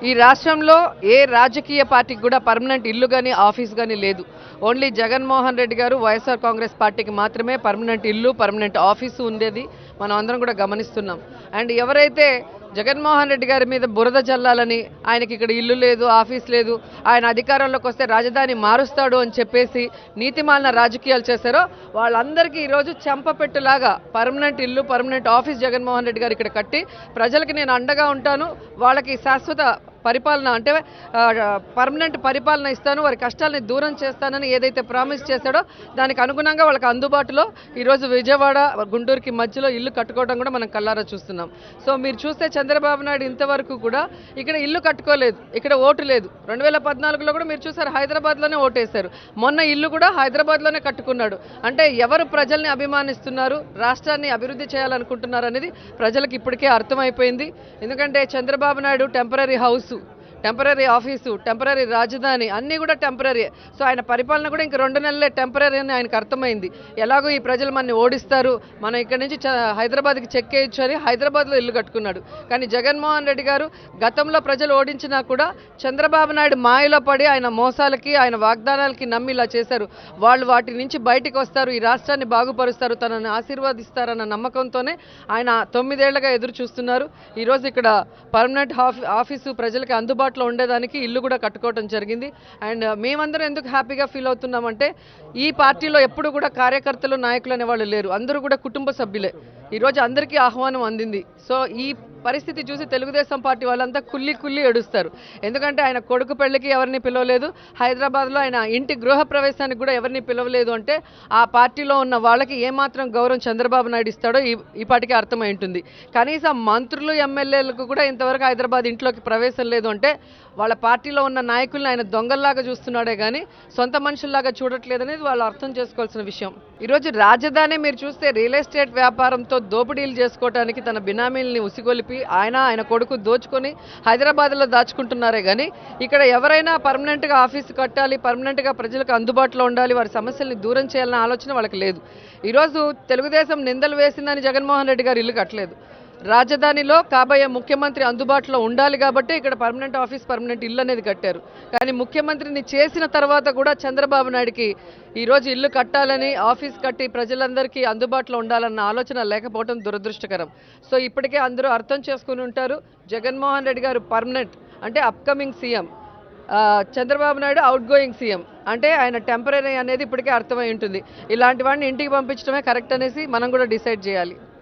ఈ రాష్ట్రంలో ఏ రాజకీయ పార్టీకి కూడా పర్మనెంట్ ఇల్లు కానీ ఆఫీస్ కానీ లేదు. ఓన్లీ జగన్మోహన్ రెడ్డి గారు వైఎస్ఆర్ కాంగ్రెస్ పార్టీకి మాత్రమే పర్మనెంట్ ఇల్లు పర్మనెంట్ ఆఫీసు ఉండేది మనం అందరం కూడా గమనిస్తున్నాం. అండ్ ఎవరైతే జగన్మోహన్ రెడ్డి గారి మీద బురద జల్లాలని, ఆయనకి ఇక్కడ ఇల్లు లేదు, ఆఫీస్ లేదు, ఆయన అధికారంలోకి వస్తే రాజధాని మారుస్తాడు అని చెప్పేసి నీతిమాలిన రాజకీయాలు చేశారో వాళ్ళందరికీ ఈరోజు చెంపపెట్టులాగా పర్మనెంట్ ఇల్లు పర్మనెంట్ ఆఫీస్ జగన్మోహన్ రెడ్డి గారు ఇక్కడ కట్టి ప్రజలకి నేను అండగా ఉంటాను, వాళ్ళకి శాశ్వత పరిపాలన అంటే పర్మనెంట్ పరిపాలన ఇస్తాను, వారి కష్టాలని దూరం చేస్తానని ఏదైతే ప్రామిస్ చేశాడో దానికి అనుగుణంగా వాళ్ళకి అందుబాటులో ఈరోజు విజయవాడ గుంటూరుకి మధ్యలో ఇల్లు కట్టుకోవడం కూడా మనం కళ్ళారా చూస్తున్నాం. సో మీరు చూస్తే చంద్రబాబు నాయుడు ఇంతవరకు కూడా ఇక్కడ ఇల్లు కట్టుకోలేదు, ఇక్కడ ఓటు లేదు. 2014లో కూడా మీరు చూసారు హైదరాబాద్లోనే ఓటేశారు. మొన్న ఇల్లు కూడా హైదరాబాద్లోనే కట్టుకున్నాడు. అంటే ఎవరు ప్రజల్ని అభిమానిస్తున్నారు, రాష్ట్రాన్ని అభివృద్ధి చేయాలనుకుంటున్నారు అనేది ప్రజలకు ఇప్పటికే అర్థమైపోయింది. ఎందుకంటే Chandrababu Naidu temporary house, temporary office, temporary రాజధాని అన్నీ కూడా టెంపరరీ. సో ఆయన పరిపాలన కూడా ఇంక 2 నెలలే టెంపరరీ అని ఆయనకు అర్థమైంది. ఎలాగో ఈ ప్రజలు మనని ఓడిస్తారు, మనం ఇక్కడ నుంచి హైదరాబాద్కి చెక్కేయచ్చు అని హైదరాబాద్లో ఇల్లు కట్టుకున్నాడు. కానీ జగన్మోహన్ రెడ్డి గారు గతంలో ప్రజలు ఓడించినా కూడా చంద్రబాబు నాయుడు మాయలో పడి ఆయన మోసాలకి ఆయన వాగ్దానాలకి నమ్మి ఇలా చేశారు. వాళ్ళు వాటి నుంచి బయటికి వస్తారు, ఈ రాష్ట్రాన్ని బాగుపరుస్తారు, తనని ఆశీర్వదిస్తారన్న నమ్మకంతోనే ఆయన 9 ఏళ్లుగా ఎదురు చూస్తున్నారు. ఈరోజు ఇక్కడ పర్మనెంట్ ఆఫీసు ప్రజలకి అందుబాటులో ఉండేదానికి ఇల్లు కూడా కట్టుకోవడం జరిగింది. అండ్ మేమందరం ఎందుకు హ్యాపీగా ఫీల్ అవుతున్నామంటే ఈ పార్టీలో ఎప్పుడు కూడా కార్యకర్తలు నాయకులు అనేవాళ్ళు లేరు, అందరూ కూడా కుటుంబ సభ్యులే. ఈరోజు అందరికీ ఆహ్వానం అందింది. సో ఈ పరిస్థితి చూసి తెలుగుదేశం పార్టీ వాళ్ళంతా కుల్లి ఏడుస్తారు. ఎందుకంటే ఆయన కొడుకు పెళ్లికి ఎవరిని పిలవలేదు, హైదరాబాద్లో ఆయన ఇంటి గృహప్రవేశానికి కూడా ఎవరిని పిలవలేదు. అంటే ఆ పార్టీలో ఉన్న వాళ్ళకి ఏమాత్రం గౌరవం చంద్రబాబు నాయుడు ఇస్తాడో ఈ పార్టీకి అర్థమై ఉంటుంది. కనీసం మంత్రులు ఎమ్మెల్యేలకు కూడా ఇంతవరకు హైదరాబాద్ ఇంట్లోకి ప్రవేశం లేదు. అంటే వాళ్ళ పార్టీలో ఉన్న నాయకుల్ని ఆయన దొంగల్లాగా చూస్తున్నాడే కానీ సొంత మనుషుల్లాగా చూడట్లేదనేది వాళ్ళు అర్థం చేసుకోవాల్సిన విషయం. ఈరోజు రాజధాని మీరు చూస్తే రియల్ ఎస్టేట్ వ్యాపారంతో దోపిడీలు చేసుకోవడానికి తన బినామీల్ని ఉసిగొలిపి ఆయన కొడుకు దోచుకొని హైదరాబాద్లో దాచుకుంటున్నారే కానీ ఇక్కడ ఎవరైనా పర్మనెంట్గా ఆఫీసు కట్టాలి, పర్మనెంట్గా ప్రజలకు అందుబాటులో ఉండాలి, వారి సమస్యల్ని దూరం చేయాలన్న ఆలోచన వాళ్ళకి లేదు. ఈరోజు తెలుగుదేశం నిందలు వేసిందని జగన్మోహన్ రెడ్డి గారు ఇల్లు కట్టలేదు. రాజధానిలో కాబోయే ముఖ్యమంత్రి అందుబాటులో ఉండాలి కాబట్టి ఇక్కడ పర్మనెంట్ ఆఫీస్ పర్మనెంట్ ఇల్లు అనేది కట్టారు. కానీ ముఖ్యమంత్రిని చేసిన తర్వాత కూడా చంద్రబాబు నాయుడికి ఈరోజు ఇల్లు కట్టాలని, ఆఫీస్ కట్టి ప్రజలందరికీ అందుబాటులో ఉండాలన్న ఆలోచన లేకపోవడం దురదృష్టకరం. సో ఇప్పటికే అందరూ అర్థం చేసుకుని ఉంటారు, జగన్మోహన్ రెడ్డి గారు పర్మనెంట్ అంటే upcoming CM, Chandrababu Naidu out going CM. అంటే ఆయన టెంపరరీ అనేది ఇప్పటికే అర్థమై ఉంటుంది. ఇలాంటి వాడిని ఇంటికి పంపించడమే కరెక్ట్ అనేసి మనం కూడా డిసైడ్ చేయాలి.